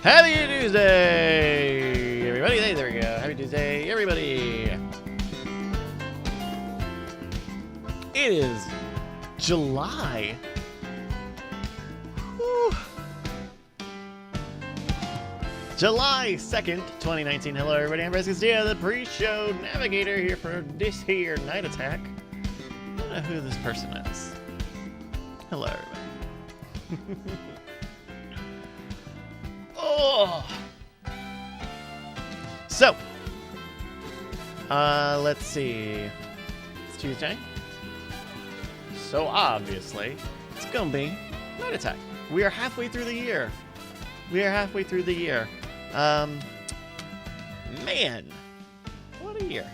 Happy Tuesday, everybody. Hey, there we go. Happy Tuesday, everybody. It is July. Whew. July 2nd, 2019. Hello, everybody. I'm Preshow, the Preshow Navigator, here for this here night attack. I don't know who this person is. Hello, everybody. Oh. So, let's see. It's Tuesday. So obviously, it's gonna be night attack. We are halfway through the year. Man, what a year.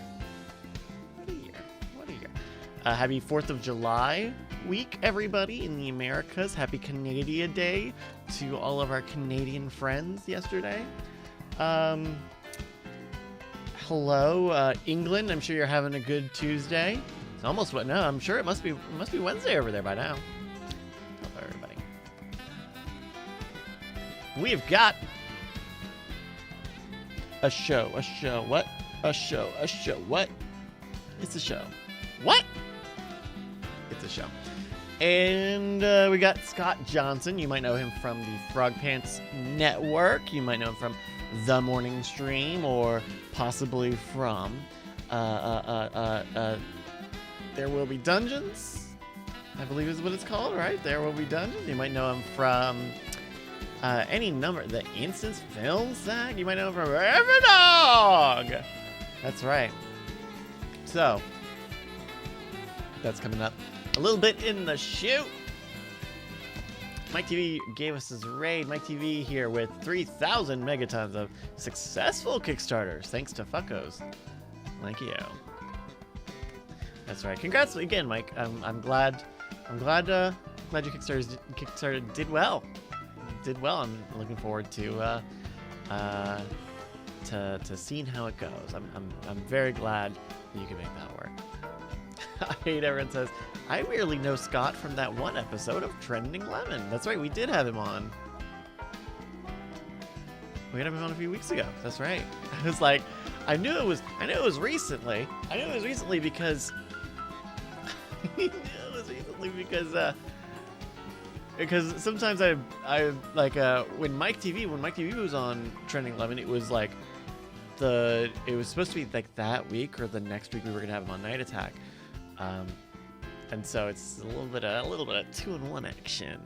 Happy 4th of July week, everybody in the Americas. Happy Canadian Day to all of our Canadian friends yesterday. Hello, England. I'm sure you're having a good Tuesday. It's almost what? No, I'm sure it must be Wednesday over there by now. Hello, everybody. We've got a show. What? A show. What? It's a show. What? It's a show. And we got Scott Johnson. You might know him from the Frog Pants Network. You might know him from The Morning Stream, or possibly from There Will Be Dungeons, I believe is what it's called, right? There Will Be Dungeons. You might know him from any number. The Instance Film Sack. You might know him from Everdog. That's right. So, that's coming up a little bit in the shoot. Mike TV gave us his raid. Mike TV here with 3,000 megatons of successful Kickstarters. Thanks to Fuckos. Thank you. That's right. Congrats again, Mike. I'm glad your Kickstarter did well. I'm looking forward to seeing how it goes. I'm very glad that you can make that work. I hate everyone says, I merely know Scott from that one episode of Trending Lemon. That's right, we did have him on. We had him on a few weeks ago. That's right. I was like, I knew it was recently. Because because sometimes I like when Mike TV was on Trending Lemon, it was like it was supposed to be like that week or the next week we were gonna have him on Night Attack. And so it's a little bit of 2-in-1 action.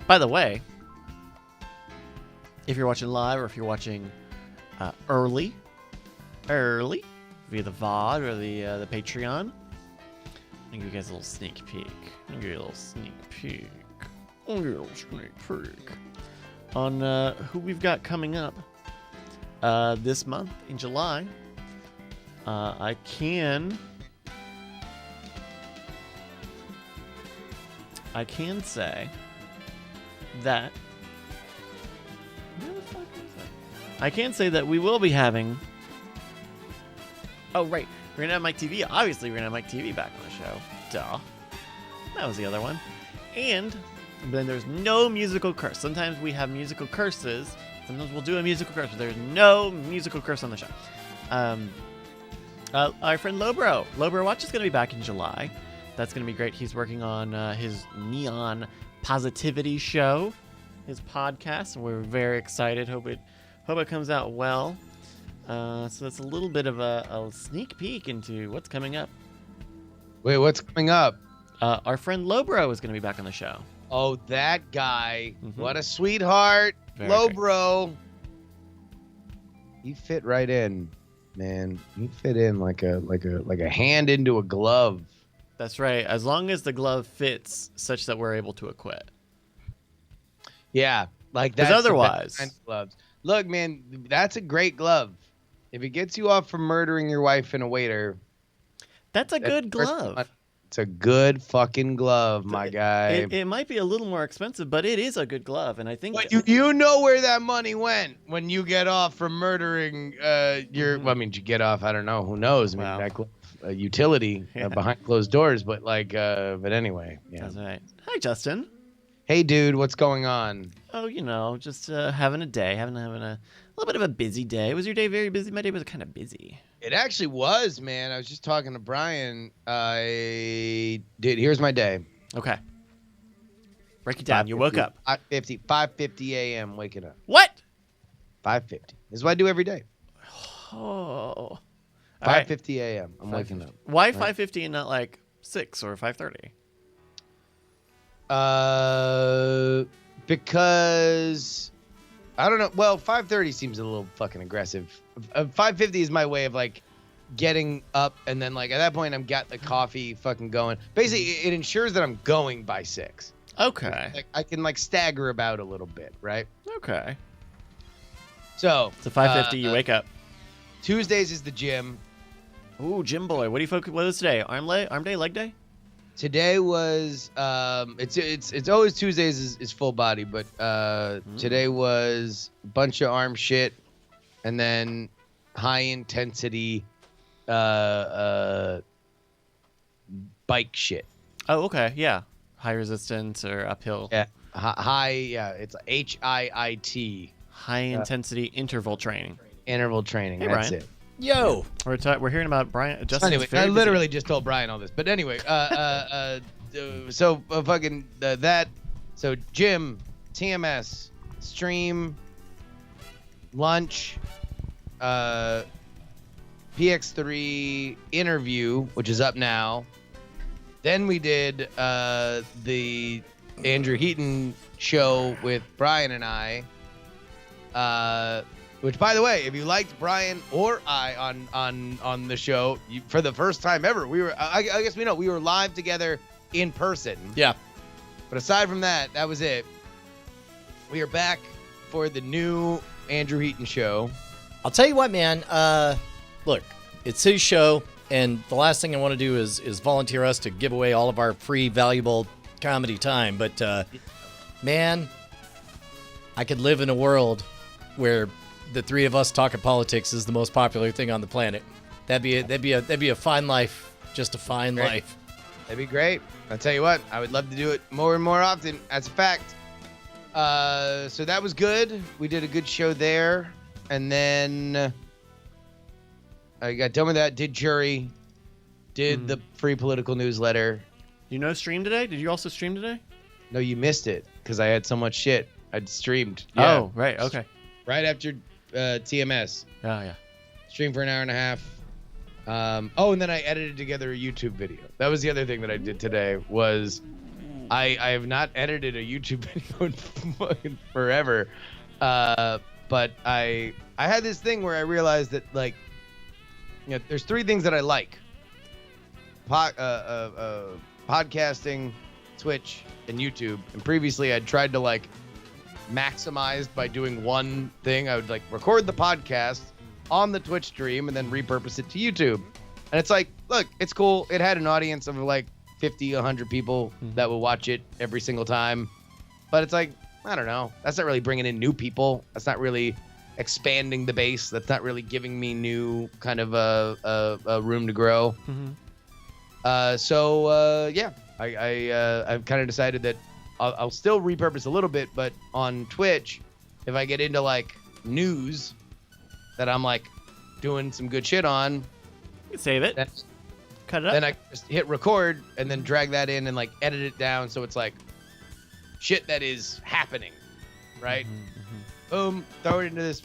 By the way, if you're watching live or if you're watching early via the VOD or the Patreon, I'll give you guys a little sneak peek. On who we've got coming up this month in July. I can say that we will be having. Oh right, we're gonna have Mike TV. Obviously, we're gonna have Mike TV back on the show. Duh. That was the other one. And then there's no musical curse. Sometimes we have musical curses. Sometimes we'll do a musical curse, but there's no musical curse on the show. Our friend Lobro Watch is going to be back in July. That's going to be great. He's working on his Neon Positivity show, his podcast, and we're very excited. Hope it comes out well. So that's a little bit of a sneak peek into what's coming up. Wait, what's coming up? Our friend Lobro is going to be back on the show. Oh, that guy! Mm-hmm. What a sweetheart, Lobro. You fit right in. Man, you fit in like a hand into a glove. That's right. As long as the glove fits such that we're able to acquit. Yeah, like that's otherwise. Kind of gloves. Look, man, that's a great glove. If it gets you off from murdering your wife and a waiter, that's a good glove. It's a good fucking glove, my guy. It might be a little more expensive, but it is a good glove, and I think. But you know where that money went when you get off from murdering your. Well, I mean, you get off. I don't know. Who knows? I mean, that glove utility behind closed doors, but but anyway. Yeah. That's right. Hi, Justin. Hey, dude, what's going on? Oh, just having a day, having a little bit of a busy day. Was your day very busy? My day was kind of busy. It actually was, man. I was just talking to Brian. Here's my day. Okay. Break it down. You woke up. 5:50 a.m. waking up. What? 5:50. This is what I do every day. Oh. 5:50 a.m. I'm waking up. Why 5:50 and not like 6 or 5:30? Because I don't know. Well, 5:30 seems a little fucking aggressive. 5:50 is my way of like getting up, and then like at that point I'm got the coffee fucking going. Basically, it ensures that I'm going by 6. Okay. Like I can like stagger about a little bit, right? Okay. So 5:50 you wake up. Tuesdays is the gym. Ooh, gym boy. What was today? Arm day, leg day? Today was it's always Tuesdays is full body, but today was a bunch of arm shit and then high intensity bike shit. Oh, okay. Yeah. High resistance or uphill. Yeah. It's HIIT. High intensity interval training. Interval training. Hey, that's Brian. it. Yo, We're hearing about Brian. Justin's Anyway, very I busy. literally just told Brian all this, but anyway, so fucking that. So gym, TMS, stream, lunch, PX3 interview, which is up now. Then we did the Andrew Heaton show with Brian and I. Which, by the way, if you liked Brian or I on the show for the first time ever, I guess we were live together in person. yeah. But aside from that, that was it. We are back for the new Andrew Heaton show. I'll tell you what, man. Look, it's his show, and the last thing I want to do is volunteer us to give away all of our free, valuable comedy time. But, man, I could live in a world where the three of us talking politics is the most popular thing on the planet. That'd be a fine life, just a fine life. That'd be great. I'll tell you what, I would love to do it more and more often. That's a fact. So that was good. We did a good show there, and then I got done with that. Did jury, did the free political newsletter. Stream today? Did you also stream today? No, you missed it because I had so much shit. I'd streamed. Yeah. Oh, right. Okay. Right after TMS. Oh, yeah. Streamed for an hour and a half. And then I edited together a YouTube video. That was the other thing that I did today was I have not edited a YouTube video in forever. But I had this thing where I realized that like, there's 3 things that I like. Podcasting, Twitch, and YouTube. And previously I'd tried to like maximize by doing one thing. I would like record the podcast on the Twitch stream and then repurpose it to YouTube. And it's like, look, it's cool. It had an audience of like 50, 100 people that will watch it every single time. But it's like, I don't know. That's not really bringing in new people. That's not really expanding the base. That's not really giving me new kind of a room to grow. I've kind of decided that I'll still repurpose a little bit, but on Twitch, if I get into like news that I'm like doing some good shit on, You can save it. Cut it up. then I just hit record and then drag that in and like edit it down so it's like shit that is happening, right? Boom, throw it into this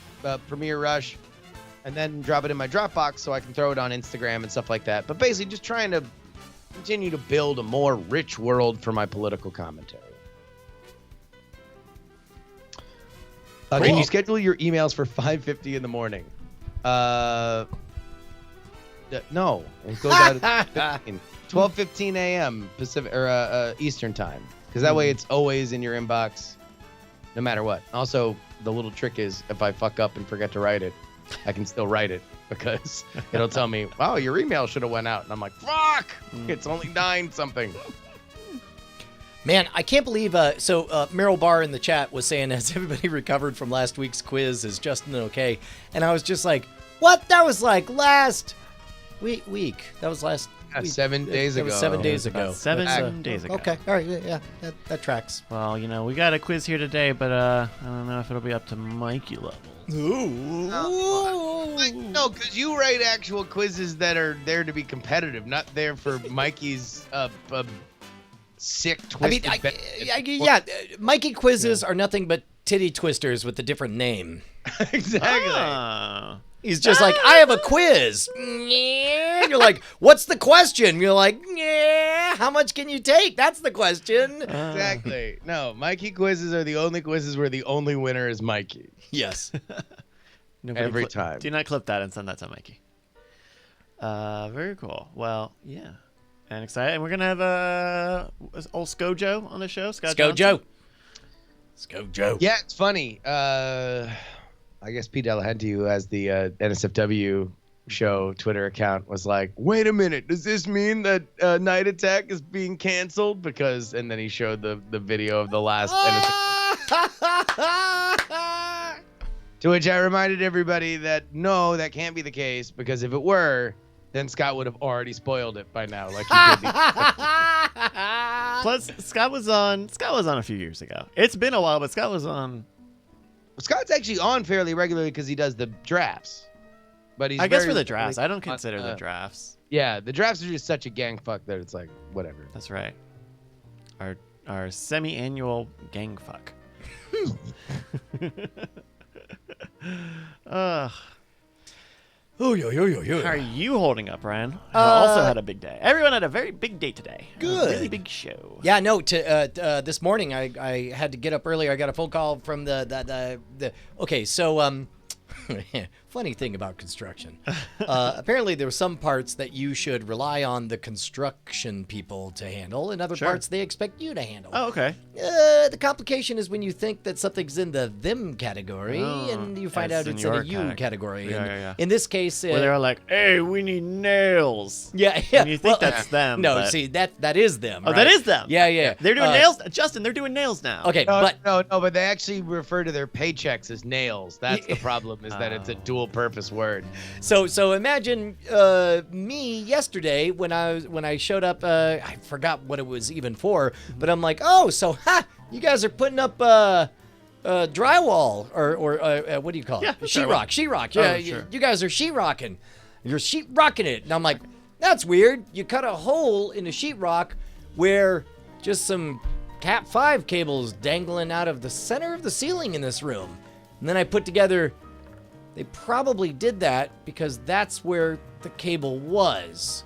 Premiere Rush, and then drop it in my Dropbox so I can throw it on Instagram and stuff like that. But basically, just trying to continue to build a more rich world for my political commentary. Can you schedule your emails for 5:50 in the morning? No, it goes out at 12:15 a.m. Pacific or Eastern time, because that way it's always in your inbox, no matter what. Also, the little trick is if I fuck up and forget to write it, I can still write it because it'll tell me, "Wow, your email should have went out," and I'm like, "Fuck! It's only 9 something." Man, I can't believe. Meryl Barr in the chat was saying, "Has everybody recovered from last week's quiz? Is Justin okay?" And I was just like, "What? That was like last week. That was last 7 days That ago. was 7 days About ago. 7 days ago. Okay, all right, yeah, that tracks. Well, we got a quiz here today, but I don't know if it'll be up to Mikey level. Ooh. No, because you write actual quizzes that are there to be competitive, not there for Mikey's sick, twisted. Mikey quizzes are nothing but titty twisters with a different name. Exactly. Ah. He's just like, I have a quiz. You're like, what's the question? You're like, how much can you take? That's the question. Exactly. No, Mikey quizzes are the only quizzes where the only winner is Mikey. Yes. Every time. Do not clip that and send that to Mikey. Very cool. Well, yeah. And excited. And we're going to have old Scojo on the show. Scojo. Yeah, it's funny. I guess Pete Delahanty, who has the NSFW show Twitter account, was like, wait a minute, does this mean that Night Attack is being canceled? And then he showed the video of the last NSFW. To which I reminded everybody that no, that can't be the case, because if it were, then Scott would have already spoiled it by now, like he did. Plus, Scott was on a few years ago. It's been a while, but Scott was on. Scott's actually on fairly regularly because he does the drafts. But he's I guess very for the drafts. rarely I don't consider the drafts. Yeah, the drafts are just such a gang fuck that it's like, whatever. That's right. Our semi-annual gang fuck. Ugh. Oh, yo. How are you holding up, Ryan? I also had a big day. Everyone had a very big day today. Good. A really big show. Yeah, no. This morning I had to get up earlier. I got a phone call from the. Okay, so funny thing about construction. Apparently, there were some parts that you should rely on the construction people to handle, and other parts they expect you to handle. Oh, okay. The complication is when you think that something's in the them category, and you find out it's in a you category. Yeah. In this case, where they're like, "Hey, we need nails." Yeah. And you think that's them? No, but... see that is them. Oh, right? that is them. Yeah. They're doing nails, Justin. They're doing nails now. Okay, No, but but they actually refer to their paychecks as nails. That's the problem, is that it's a dual-purpose word. So imagine me yesterday when I showed up. I forgot what it was even for, but I'm like, oh, so you guys are putting up drywall or what do you call it? Sheetrock. Yeah, sure. you guys are sheetrocking. You're sheetrocking it, and I'm like, that's weird. You cut a hole in the sheetrock where just some Cat 5 cables dangling out of the center of the ceiling in this room, and then I put together. They probably did that because that's where the cable was.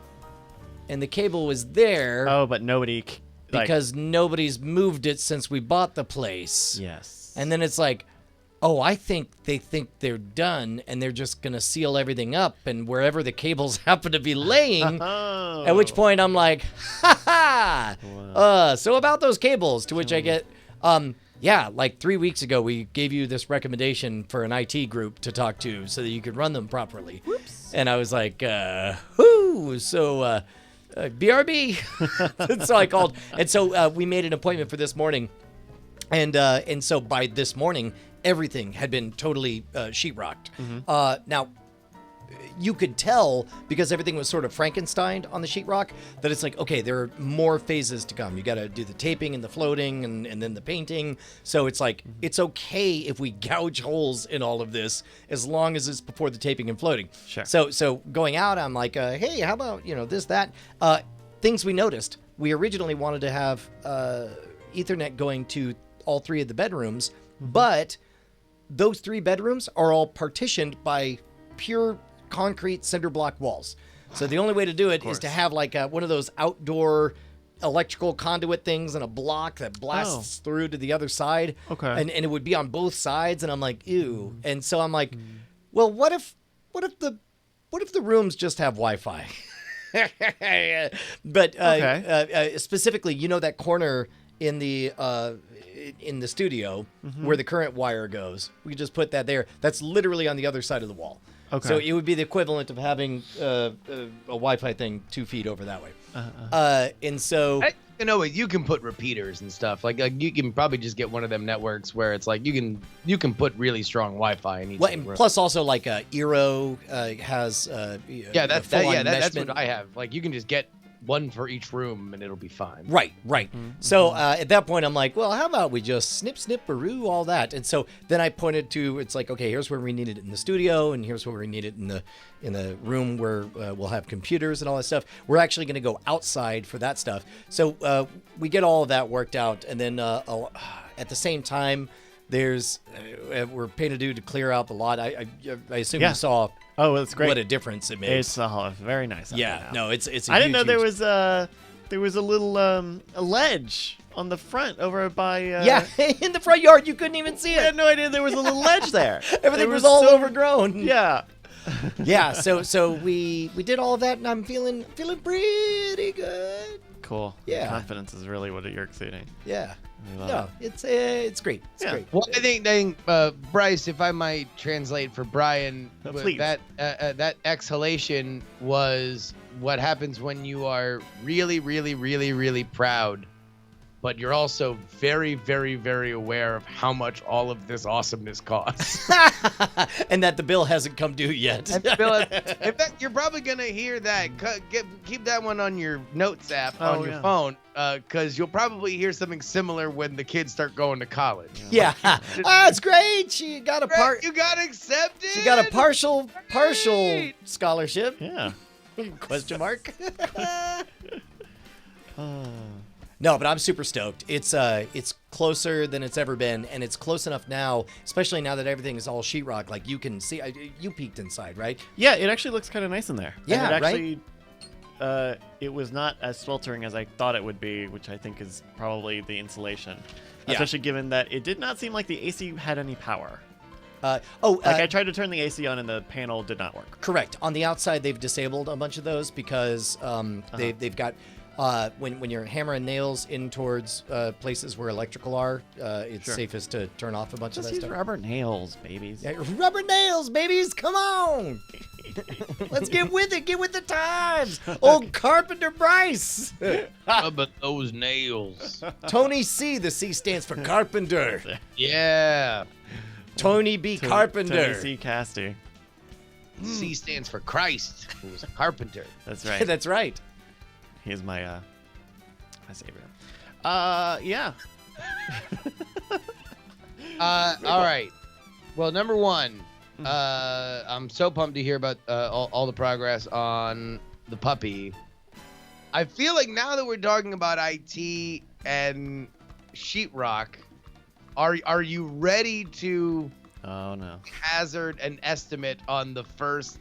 And the cable was there. Oh, but nobody... because nobody's moved it since we bought the place. Yes. And then it's like, oh, I think they think they're done and they're just going to seal everything up and wherever the cables happen to be laying. At which point I'm like, Wow. So about those cables, to which I get... yeah, like 3 weeks ago, we gave you this recommendation for an IT group to talk to so that you could run them properly. Whoops. And I was like, so BRB. So I called. And so we made an appointment for this morning. And so by this morning, everything had been totally sheetrocked. Mm-hmm. Now, you could tell because everything was sort of Frankensteined on the sheetrock that it's like, okay, there are more phases to come. You got to do the taping and the floating and then the painting. So it's like, it's okay if we gouge holes in all of this as long as it's before the taping and floating. Sure. So going out, I'm like, hey, how about, this, that? Things we noticed. We originally wanted to have Ethernet going to all three of the bedrooms, but those three bedrooms are all partitioned by pure concrete cinder block walls. So the only way to do it is to have like one of those outdoor electrical conduit things and a block that blasts through to the other side. Okay. And it would be on both sides. And I'm like, ew. And so I'm like, well, what if the rooms just have Wi-Fi? But specifically, that corner in the studio where the current wire goes. We just put that there. That's literally on the other side of the wall. Okay. So it would be the equivalent of having a Wi-Fi thing 2 feet over that way. And so You know, you can put repeaters and stuff. Like you can probably just get one of them networks where it's like you can put really strong Wi-Fi in each room. Plus also like Eero has that's what I have. Like you can just get one for each room and it'll be fine. Right. So at that point I'm like, well, how about we just snip-baroo all that? And so then I pointed to, it's like, okay, here's where we need it in the studio, and here's where we need it in the room where we'll have computers and all that stuff. We're actually going to go outside for that stuff. So we get all of that worked out, and then at the same time, we're paying a dude to clear out the lot. I assume you saw. Oh, that's great. What a difference it makes. It's very nice. Yeah, no, it's. I didn't know there was a little a ledge on the front over by. In the front yard, you couldn't even see it. I had no idea there was a little ledge there. Everything was all overgrown. Yeah. Yeah. So we did all of that, and I'm feeling pretty good. Cool. Yeah. Confidence is really what you're exceeding. Yeah. No, it's great. It's great. Well, I think Bryce, if I might translate for Brian, Please. that exhalation was what happens when you are really, really, really, really proud, but you're also very, very, very aware of how much all of this awesomeness costs. And that the bill hasn't come due yet. In fact, you're probably gonna hear that. Keep that one on your notes app on your phone, because you'll probably hear something similar when the kids start going to college. Yeah, it's great. She got a You got accepted. She got a partial scholarship. Yeah. Question mark. No, but I'm super stoked. It's closer than it's ever been, and it's close enough now, especially now that everything is all sheetrock. Like you can see, you peeked inside, right? Yeah, it actually looks kind of nice in there. Yeah, and it actually, it was not as sweltering as I thought it would be, which I think is probably the insulation. Yeah. Especially given that it did not seem like the AC had any power. I tried to turn the AC on and the panel did not work. Correct. On the outside, they've disabled a bunch of those because they've got when you're hammering nails in towards places where electrical are, it's safest to turn off a bunch of that Just stuff. use rubber nails, babies. Yeah, rubber nails, babies! Come on, let's get with it. Get with the times. Old Carpenter Bryce. Rub those nails. Tony C. The C stands for Carpenter. Yeah. Tony B. Carpenter. Tony C. Casty. C stands for Christ, who's a carpenter. That's right. That's right. He's my savior. Yeah. All right. Well, number one, I'm so pumped to hear about all the progress on the puppy. I feel like now that we're talking about IT and sheetrock, are you ready to hazard an estimate on the first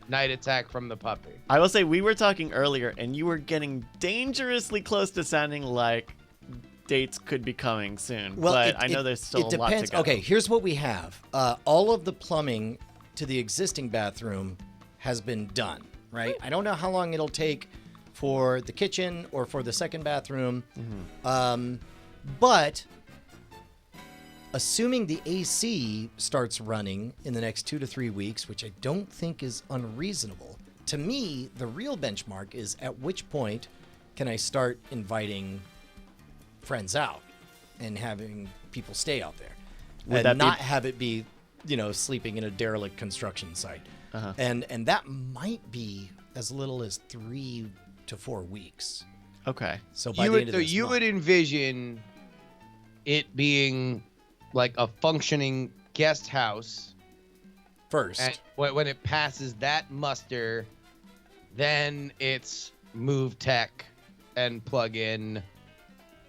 night attack from the puppy? I will say we were talking earlier, and you were getting dangerously close to sounding like dates could be coming soon. Well, but I know there's still a lot to go. Okay, here's what we have. All of the plumbing to the existing bathroom has been done, right? I don't know how long it'll take for the kitchen or for the second bathroom. But assuming the AC starts running in the next 2 to 3 weeks, which I don't think is unreasonable, to me, the real benchmark is at which point can I start inviting friends out and having people stay out there. And not have it be, sleeping in a derelict construction site. And that might be as little as 3 to 4 weeks. Okay. So by the end of this you month. would envision it being like a functioning guest house first. And when it passes that muster, then it's move tech and plug in.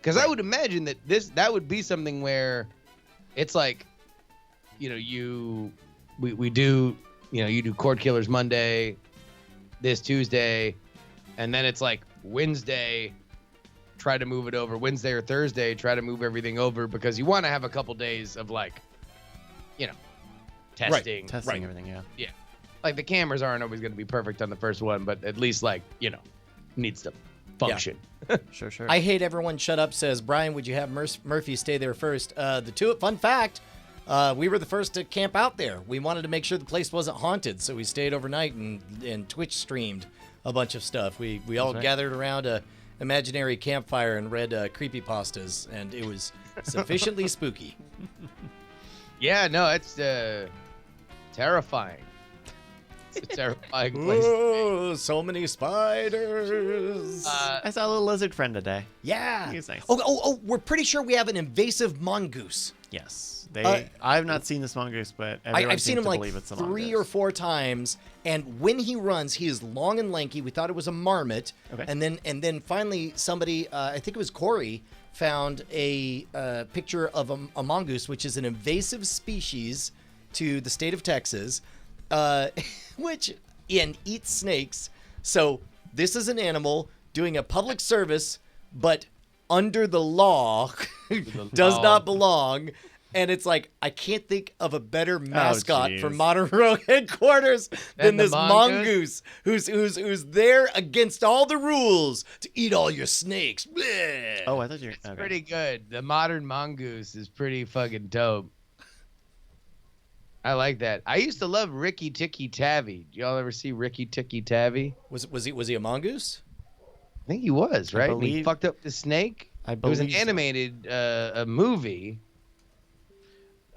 Because I would imagine that would be something where it's like, you do Cord Killers Monday, this Tuesday, and then it's like Wednesday, try to move it over. Wednesday or Thursday, try to move everything over because you want to have a couple days of testing. Testing everything, yeah. Yeah. Like the cameras aren't always going to be perfect on the first one, but at least needs them. function. Sure. I hate everyone shut up says, Brian, would you have Murphy stay there first? Fun fact, we were the first to camp out there. We wanted to make sure the place wasn't haunted, so we stayed overnight and Twitch streamed a bunch of stuff. We all gathered around a imaginary campfire and read creepypastas, and it was sufficiently spooky. Yeah, no, it's terrifying. It's a terrifying place. Oh, so many spiders. I saw a little lizard friend today. Yeah. He's nice. Oh, we're pretty sure we have an invasive mongoose. Yes. I've not seen this mongoose, but I've seen him like it's a 3 or 4 times, and when he runs, he is long and lanky. We thought it was a marmot, Okay. and then finally somebody, I think it was Corey, found a picture of a mongoose, which is an invasive species to the state of Texas, which eats snakes. So this is an animal doing a public service, but under the law does not belong. And it's like, I can't think of a better mascot for Modern Rogue headquarters than this mongoose who's there against all the rules to eat all your snakes. Blech. Oh, I thought you were... It's pretty good. The modern mongoose is pretty fucking dope. I like that. I used to love Ricky Tikki Tavi. Do y'all ever see Ricky Tikki Tavi? Was he a mongoose? I think he was, right? And he believe- fucked up the snake. I It was an believe so. animated a movie.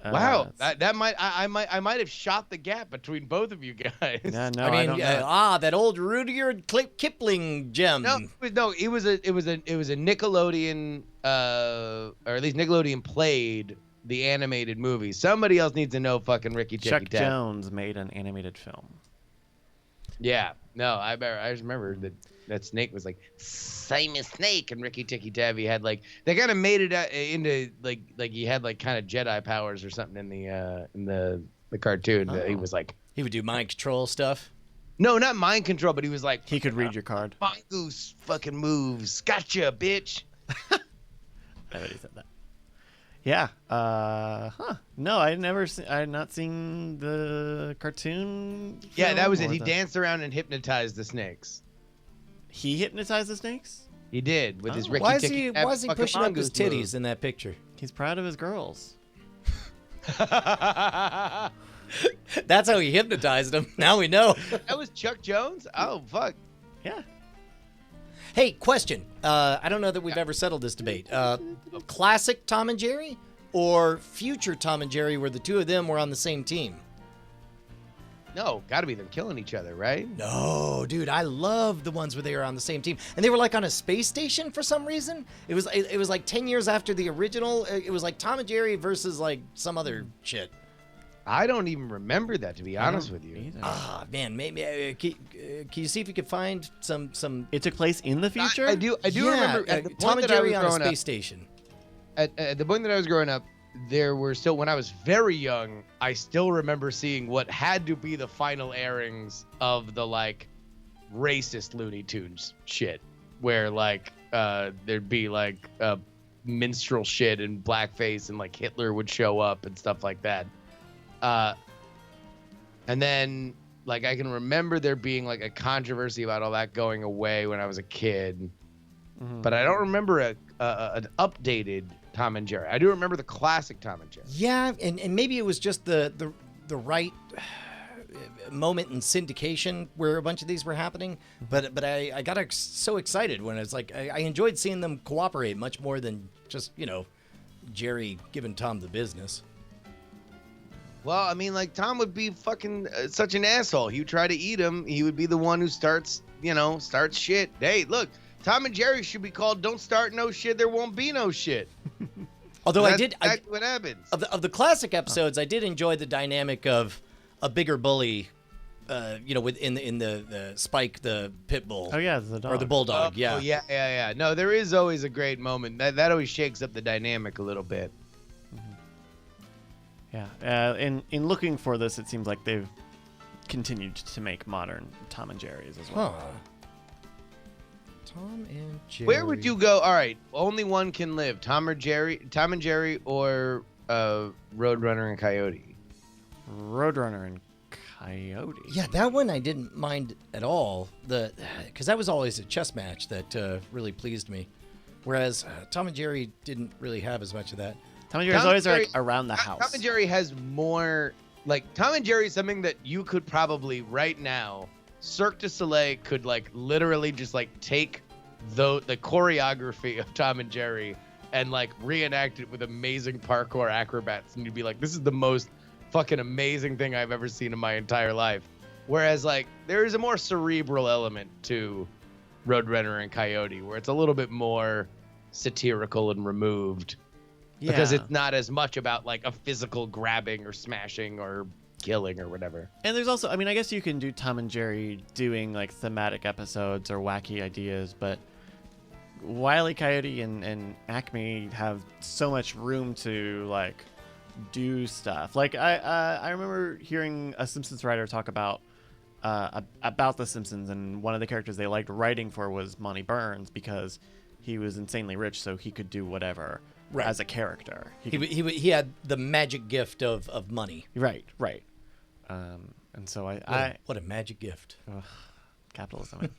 Wow, that might I might have shot the gap between both of you guys. Yeah, no, I mean, don't know. that old Rudyard Kipling gem. No, it was a Nickelodeon, or at least Nickelodeon played the animated movie. Somebody else needs to know fucking Ricky Tikki Chuck Tavi. Jones made an animated film. Yeah, no, I just remember that snake was like same as Snake, and Ricky Tikki Tavi had like they kind of made it into like he had like kind of Jedi powers or something in the cartoon. He was like He would do mind control stuff. no, not mind control, but he was like He could read your card. mongoose fucking moves, gotcha, bitch. I already said that. Yeah. No, I had not seen the cartoon. Yeah, that was film it. or He the- danced around and hypnotized the snakes. He hypnotized the snakes? He did with his Oh. Ricky Why is Tikki he Tavi fucking pushing up his mongoose titties move. in that picture? He's proud of his girls. That That's how he hypnotized him. Now we know. was Chuck Jones? Oh, fuck. Yeah. Hey, question. I don't know that we've ever settled this debate. Classic Tom and Jerry or future Tom and Jerry where the two of them were on the same team? No, got to be them killing each other, right? No, dude, I love the ones where they were on the same team. And they were like on a space station for some reason. It was like 10 years after the original. It was like Tom and Jerry versus like some other shit. I don't even remember that, to be honest with you. Either. Ah, man, maybe can you see if you could find some It took place in the future? I do remember at the Tom point and that I Jerry was on a growing space up. station. At the point that I was growing up, there were still, when I was very young, I still remember seeing what had to be the final airings of the like racist Looney Tunes shit, where like there'd be like minstrel shit and blackface and like Hitler would show up and stuff like that. And then like I can remember there being like a controversy about all that going away when I was a kid, but I don't remember an updated Tom and Jerry. I do remember the classic Tom and Jerry. Yeah, and maybe it was just the right moment in syndication where a bunch of these were happening. But I got so excited when it's like I enjoyed seeing them cooperate much more than just Jerry giving Tom the business. Well, I mean, like Tom would be fucking such an asshole. He would try to eat him. He would be the one who starts shit. Hey, look, Tom and Jerry should be called "Don't Start No Shit, There Won't Be No Shit." Although That's exactly what happens. Of the classic episodes, I did enjoy the dynamic of a bigger bully, within the Spike, the pit bull. Oh, yeah, the dog. Or the bulldog, yeah. Oh, yeah. No, there is always a great moment. That always shakes up the dynamic a little bit. Yeah. In looking for this, it seems like they've continued to make modern Tom and Jerry's as well. Huh. Tom and Jerry. Where would you go? All right, only one can live. Tom and Jerry, or Roadrunner and Coyote. Roadrunner and Coyote. Yeah, that one I didn't mind at all. Because that was always a chess match that really pleased me. Whereas Tom and Jerry didn't really have as much of that. Tom and Jerry's always like around the house. Tom and Jerry has more, like, Tom and Jerry is something that you could probably right now, Cirque du Soleil could like literally just like take the choreography of Tom and Jerry and like reenact it with amazing parkour acrobats, and you'd be like, this is the most fucking amazing thing I've ever seen in my entire life. Whereas like there is a more cerebral element to Roadrunner and Coyote, where it's a little bit more satirical and removed, because it's not as much about like a physical grabbing or smashing or killing or whatever. And there's also, I mean, I guess you can do Tom and Jerry doing like thematic episodes or wacky ideas, but Wile E. Coyote and Acme have so much room to like do stuff. Like I remember hearing a Simpsons writer talk about the Simpsons, and one of the characters they liked writing for was Monty Burns because he was insanely rich, so he could do whatever as a character. He had the magic gift of money. Right. And so what a magic gift. Capitalism.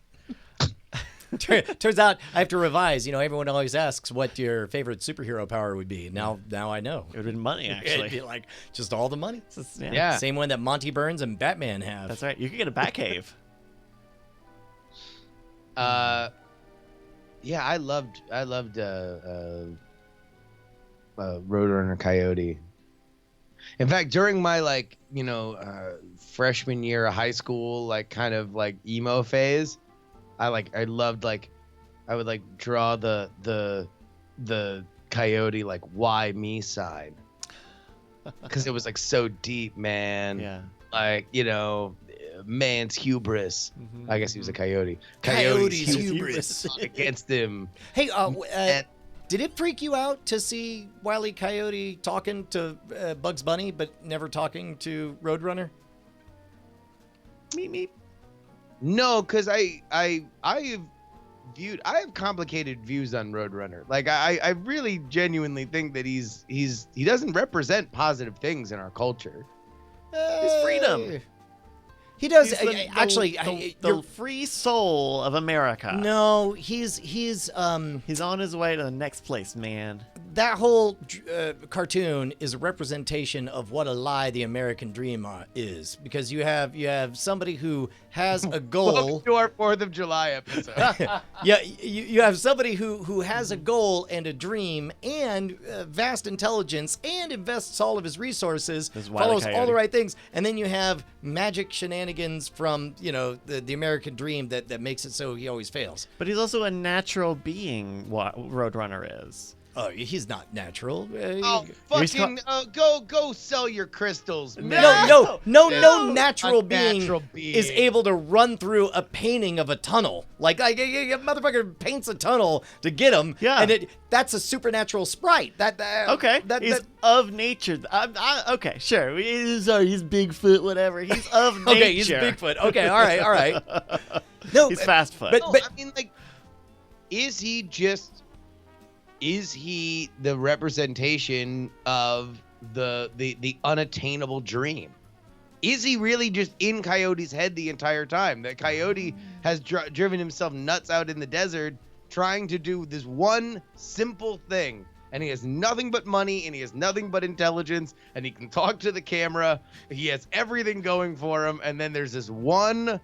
Turns out I have to revise. You know, everyone always asks what your favorite superhero power would be. Now I know. It would have been money, actually. It'd be like just all the money. Yeah. Same one that Monty Burns and Batman have. That's right. You could get a Batcave. Yeah, I loved Roadrunner Coyote. In fact, during my like, you know, freshman year of high school, like kind of like emo phase, I loved like, I would like draw the Coyote like why me sign, because it was like so deep, man. Yeah. Like, you know, man's hubris. Mm-hmm. I guess he was a coyote. Coyote's hubris against him. Hey, did it freak you out to see Wile E. Coyote talking to Bugs Bunny but never talking to Roadrunner? Meep meep. No, because I have complicated views on Roadrunner. Like I really genuinely think that he doesn't represent positive things in our culture. His freedom. He does. The free soul of America. No, he's on his way to the next place, man. That whole cartoon is a representation of what a lie the American dream is, because you have somebody who has a goal. Welcome to our 4th of July episode. Yeah, you have somebody who has a goal and a dream and vast intelligence and invests all of his resources, follows all the right things, and then you have magic shenanigans from, you know, the American dream that makes it so he always fails. But he's also a natural being, what Roadrunner is. Oh, he's not natural. Oh, fucking go sell your crystals, man. No natural being is able to run through a painting of a tunnel. Like a motherfucker paints a tunnel to get him. Yeah. And that's a supernatural sprite. He's of nature. Okay, sure. He's Bigfoot, whatever. He's of nature. Okay, he's Bigfoot. Okay, all right. No, he's Fastfoot. But I mean, like, is he the representation of the unattainable dream? Is he really just in Coyote's head the entire time? That Coyote has driven himself nuts out in the desert trying to do this one simple thing, and he has nothing but money, and he has nothing but intelligence, and he can talk to the camera. He has everything going for him, and then there's this one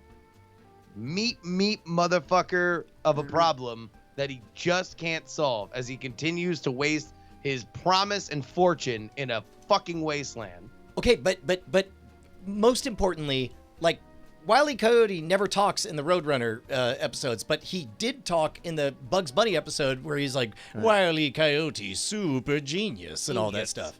meep motherfucker of a problem that he just can't solve, as he continues to waste his promise and fortune in a fucking wasteland. Okay, but most importantly, like, Wile E. Coyote never talks in the Roadrunner episodes, but he did talk in the Bugs Bunny episode where he's like, Wile E. Coyote, super genius, and all that stuff.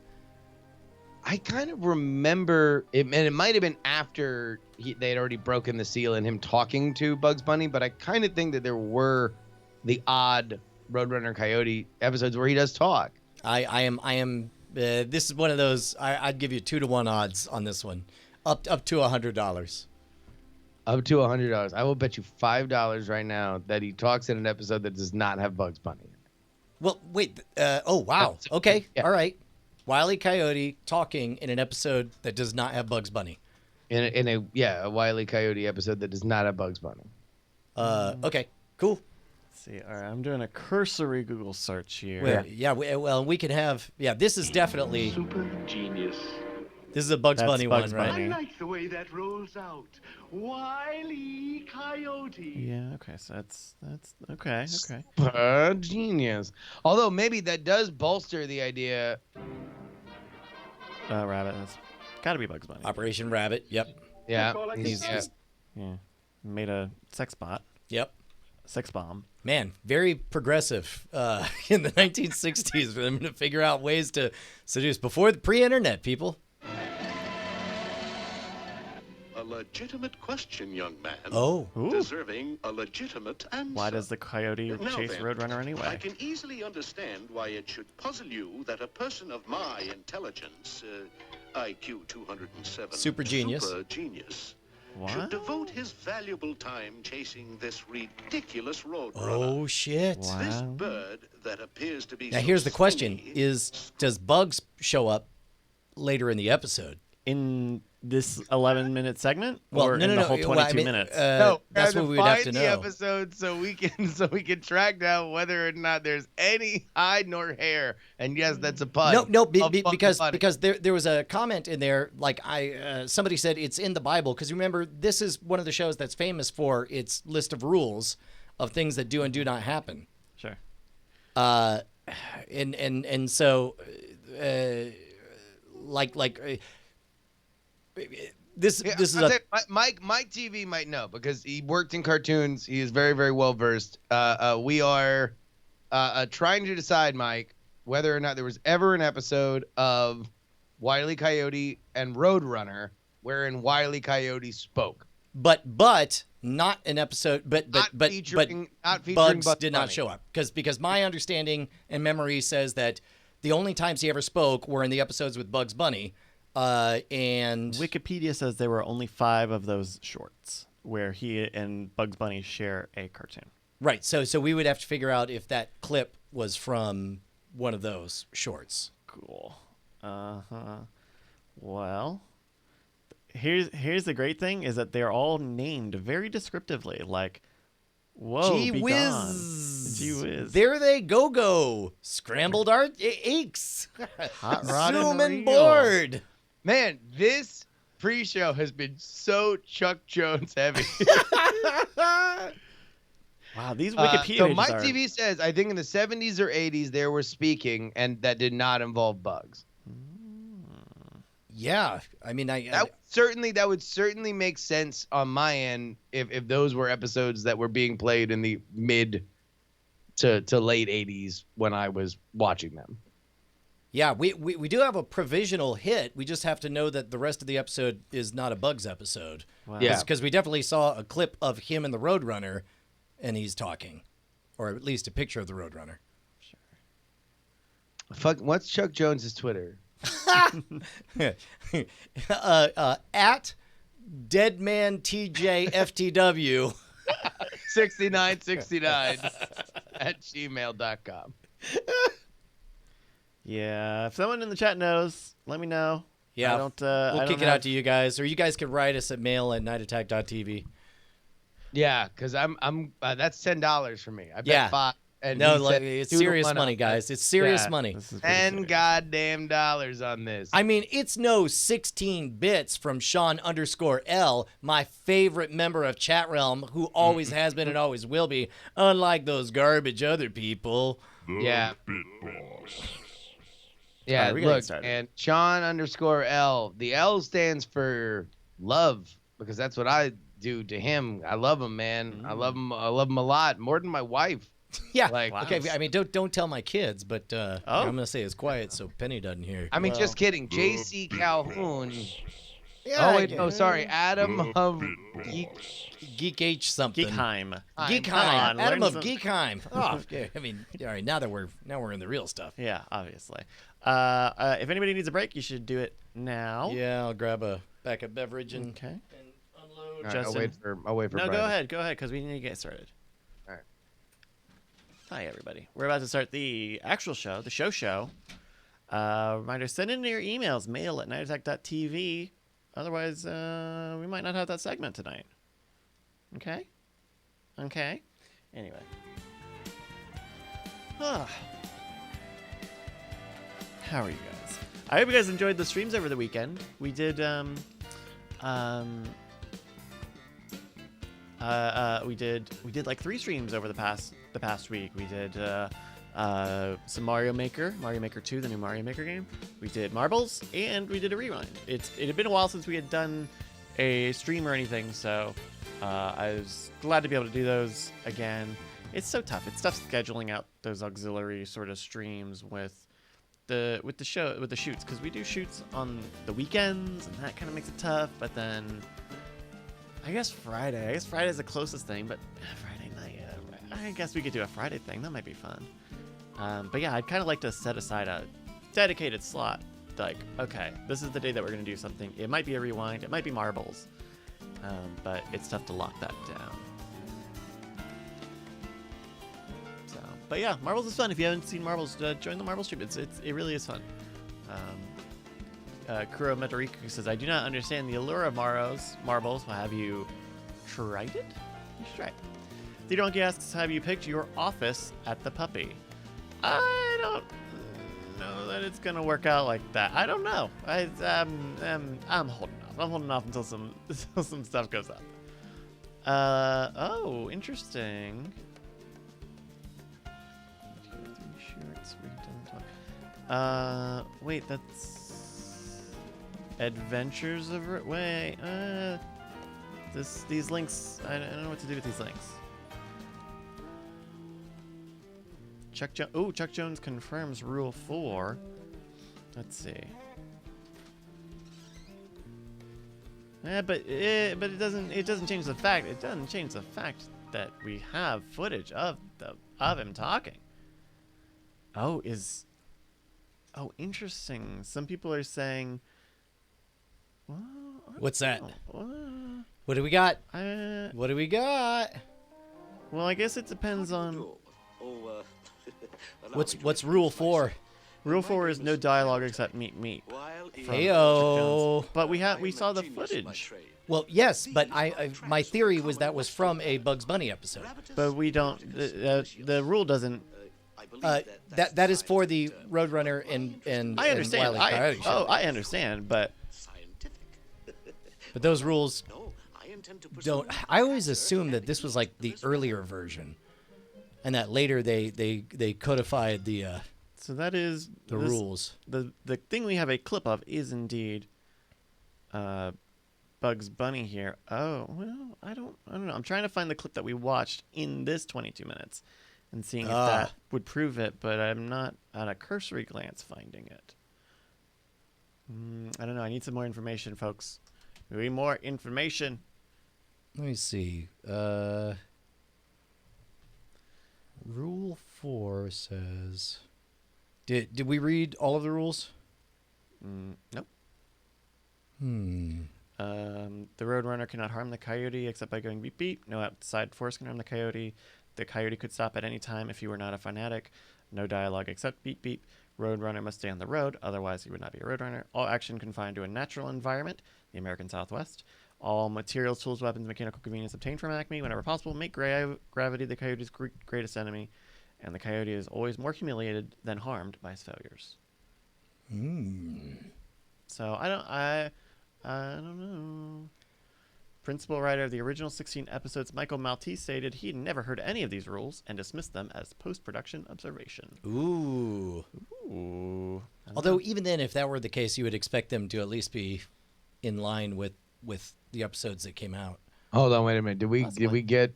I kind of remember it, and it might have been after they had already broken the seal and him talking to Bugs Bunny, but I kind of think that there were the odd Roadrunner Coyote episodes where he does talk. I am. This is one of those. I'd give you 2-to-1 odds on this one, up to $100. Up to $100. I will bet you $5 right now that he talks in an episode that does not have Bugs Bunny. Well, wait. Oh wow. Okay. Yeah. All right. Wile E. Coyote talking in an episode that does not have Bugs Bunny. In a Wile E. Coyote episode that does not have Bugs Bunny. Okay, cool. Let's see. All right, I'm doing a cursory Google search here. We can have. Yeah, this is definitely. Super genius. This is a Bugs That's Bunny Bugs one, right? Bunny. I like the way that rolls out. Wile E. Coyote. Yeah. Okay. So that's okay. Okay. Super genius. Although maybe that does bolster the idea. Rabbit. That's got to be Bugs Bunny. Operation Rabbit. Yep. Yeah. That's all I can he's- say. yeah. Yeah. Made a sex bot. Yep. Sex bomb. Man, very progressive in the 1960s for them to figure out ways to seduce before the pre-internet, people. A legitimate question, young man. Oh. Ooh. Deserving a legitimate answer. Why does the coyote Now chase then, Roadrunner I anyway? can easily understand why it should puzzle you that a person of my intelligence, IQ 207, Super genius. should What? devote his valuable time chasing this ridiculous roadrunner. Oh shit. Wow. This bird that appears to be Now so here's the question: skinny, does Bugs show up later in the episode? In this 11-minute segment, Well, or no, in no, the no. whole 22 well, I mean, minutes? No, that's we what we would find have to the know. episode so we can track down whether or not there's any hide nor hair. And yes, that's a pun. No, of Bugs Bunny. because there was a comment in there, like somebody said it's in the Bible, because remember this is one of the shows that's famous for its list of rules of things that do and do not happen. Sure. And so this Yeah, this is I'll a say, Mike TV might know because he worked in cartoons. He is very, very well versed. We are trying to decide, Mike, whether or not there was ever an episode of Wile E. Coyote and Roadrunner wherein Wile E. Coyote spoke. but not an episode but Not but featuring Bugs Bugs did not Bunny. show up because my understanding and memory says that the only times he ever spoke were in the episodes with Bugs Bunny, and Wikipedia says there were only 5 of those shorts where he and Bugs Bunny share a cartoon. right. So we would have to figure out if that clip was from one of those shorts. Cool. Well, here's the great thing is that they're all named very descriptively, like, whoa, Gee be whiz! gone. Gee whiz. There they go. Scrambled eggs. Hot rod and Zooming reel. board. Man, this pre-show has been so Chuck Jones heavy. Wow, these Wikipedia so pages Mike are... TV says, I think in the 70s or 80s there were speaking, and that did not involve Bugs. Yeah, I mean, That would certainly make sense on my end if those were episodes that were being played in the mid to late 80s when I was watching them. yeah, we do have a provisional hit. We just have to know that the rest of the episode is not a Bugs episode. Wow. Yeah. Because we definitely saw a clip of him and the Roadrunner, and he's talking, or at least a picture of the Roadrunner. Fuck, what's Chuck Jones's Twitter? At DeadmanTJFTW. 6969 at gmail.com. Yeah, if someone in the chat knows, let me know. Yeah, I don't, we'll kick it out to you guys, or you guys can write us at mail@nightattack.tv. Yeah, because I'm that's $10 for me. I bet Yeah. 5. And No, he like, said it's 2 to serious 1 money, on guys. this. It's serious Yeah. money. This is pretty $10 serious. goddamn dollars on this. I mean, it's no 16 bits from Sean_L, my favorite member of Chat Realm, who always has been and always will be, unlike those garbage other people. Yeah. Yeah, Alright, we gotta get look, started. and Sean_L. The L stands for love because that's what I do to him. I love him, man. I love him a lot, more than my wife. Yeah. Like, Okay. I mean, don't tell my kids, but I'm gonna say it's quiet so Penny doesn't hear. I mean, just kidding. J.C. Calhoun. Yeah, Oh wait, no, sorry, Adam of Geek H something. Geekheim. Geekheim. Come on, Adam learn of some- Geekheim. Oh, okay. I mean, all right. Now we're in the real stuff. Yeah, obviously. If anybody needs a break, you should do it now. Yeah, I'll grab a backup beverage and Okay. unload. All right, Justin. I'll wait for No, Brian. go ahead, because we need to get started. All right. Hi, everybody. We're about to start the actual show, the show. Reminder, send in your emails, mail@nightattack.tv. Otherwise, we might not have that segment tonight. Okay? Okay. Anyway. How are you guys? I hope you guys enjoyed the streams over the weekend. We did we did like 3 streams over the past week. We did some Mario Maker 2, the new Mario Maker game. We did Marbles, and we did a rewind. It had been a while since we had done a stream or anything, so I was glad to be able to do those again. It's so tough. It's tough scheduling out those auxiliary sort of streams with the shoots, because we do shoots on the weekends, and that kind of makes it tough. But then I guess Friday is the closest thing, but Friday night, I guess we could do a Friday thing. That might be fun. But yeah, I'd kind of like to set aside a dedicated slot. Like, okay, this is the day that we're going to do something. It might be a rewind. It might be Marbles. But it's tough to lock that down. So, but yeah, Marbles is fun. If you haven't seen Marbles, join the Marbles stream. It really is fun. Kuro Metariku says, I do not understand the allure of marbles. Well, have you tried it? You should try it. The Donkey asks, have you picked your office at the puppy? I don't know that it's gonna work out like that. I don't know. I'm holding off. I'm holding off until some stuff goes up. Oh, interesting. Wait, that's Adventures of these links. I don't know what to do with these links. Chuck Jones confirms Rule 4. Let's see. Yeah, but it doesn't change the fact. It doesn't change the fact that we have footage of him talking. Oh, interesting. Some people are saying, well, What's that? well, What do we got? I, What do we got? well, I guess it depends on. What's Rule 4? Rule 4 is no dialogue except meet. Heyo. But we saw the footage. Well, yes, but my theory was that was from a Bugs Bunny episode. But we don't. The rule doesn't. That is for the Roadrunner and I understand. And Wile E. Coyote show. I understand, but those rules don't. I always assumed that this was like the earlier version, and that later they codified the so that is rules. The thing we have a clip of is indeed Bugs Bunny here. Oh well, I don't know. I'm trying to find the clip that we watched in this 22 minutes, and seeing if that would prove it, but I'm not at a cursory glance finding it. I don't know. I need some more information, folks. We need more information. Let me see. Rule 4 says. Did we read all of the rules? Nope. Hmm. The Roadrunner cannot harm the coyote except by going beep beep. No outside force can harm the coyote. The coyote could stop at any time if he were not a fanatic. No dialogue except beep beep. Roadrunner must stay on the road, otherwise he would not be a Roadrunner. All action confined to a natural environment, the American Southwest. All materials, tools, weapons, mechanical convenience obtained from Acme whenever possible. Make gravity the coyote's greatest enemy, and the coyote is always more humiliated than harmed by his failures. So I don't know. Principal writer of the original 16 episodes, Michael Maltese, stated he had never heard any of these rules and dismissed them as post-production observation. Ooh. Although even then, if that were the case, you would expect them to at least be in line with the episodes that came out. Hold on, wait a minute. Did we get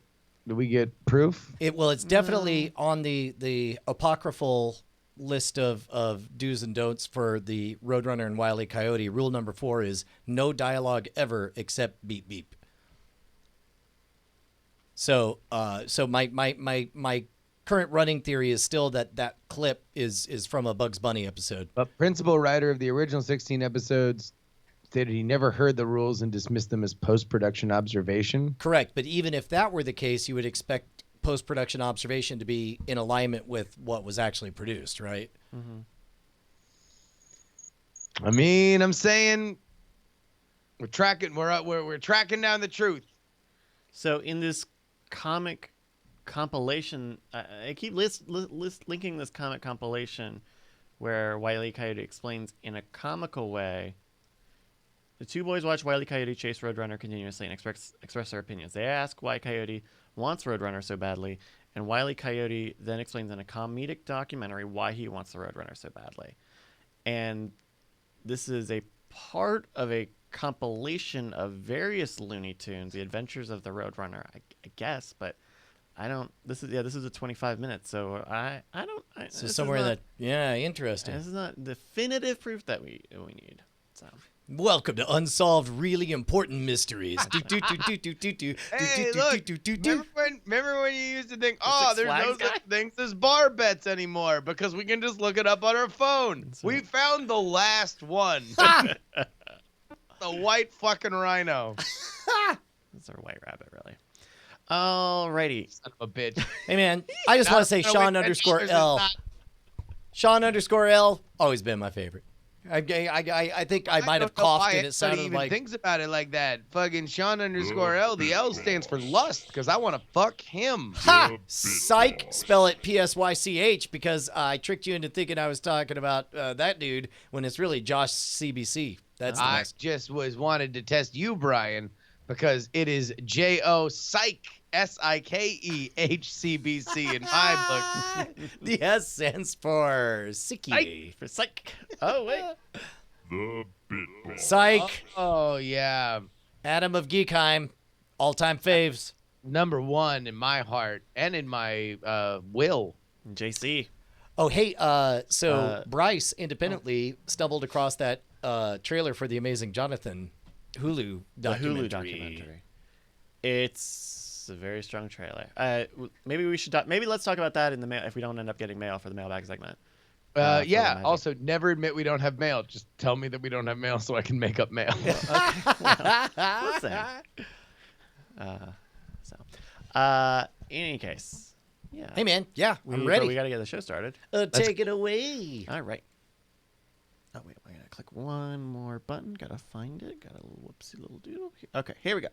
proof? It's definitely on the apocryphal list of do's and don'ts for the Roadrunner and Wile E. Coyote. Rule number 4 is no dialogue ever except beep beep. So my current running theory is still that clip is from a Bugs Bunny episode. But principal writer of the original 16 episodes stated he never heard the rules and dismissed them as post-production observation. Correct, but even if that were the case, you would expect post-production observation to be in alignment with what was actually produced, right? I mean, I'm saying We're tracking. We're tracking down the truth. So in this comic compilation, I keep linking this comic compilation where Wile E. Coyote explains in a comical way. The two boys watch Wile E. Coyote chase Roadrunner continuously and express their opinions. They ask why Coyote wants Roadrunner so badly, and Wile E. Coyote then explains in a comedic documentary why he wants the Roadrunner so badly. And this is a part of a compilation of various Looney Tunes, The Adventures of the Roadrunner, I guess, but I don't. This is a 25 minutes, so I don't. So somewhere in that, yeah, interesting. This is not definitive proof that we need. So. Welcome to Unsolved Really Important Mysteries. Hey, look, remember when you used to think, oh, there's no such things as bar bets anymore because we can just look it up on our phone. We found the last one. The white fucking rhino. That's our white rabbit, really. Alrighty. Son of a bitch. Hey, man, I just want to say Sean_L. Sean_L, always been my favorite. I think I might have coughed and it sounded like. Thinks about it like that. Fucking Sean_L. The L stands for lust because I want to fuck him. Ha! Psych. Spell it P-S-Y-C-H because I tricked you into thinking I was talking about that dude when it's really Josh CBC. That's the I just wanted to test you, Brian, because it is J-O Psych. S-I-K-E-H-C-B-C in my book. The S stands for Sicky. For psych. Oh, wait. The Bit Boy. Psych. Oh, yeah. Adam of Geekheim. All-time faves. Number one in my heart and in my will. JC. Oh, hey, so Bryce independently stumbled across that trailer for The Amazing Jonathan Hulu documentary. The Hulu documentary. It's a very strong trailer. Maybe we should maybe let's talk about that in the mail if we don't end up getting mail for the mailbag segment. Yeah. Also, never admit we don't have mail. Just tell me that we don't have mail so I can make up mail. Listen. In any case, yeah. Hey, man. Yeah, I'm ready. We got to get the show started. Take it away. All right. Oh wait, I gotta click one more button. Gotta find it. Got a whoopsie little doodle. Okay, here we go.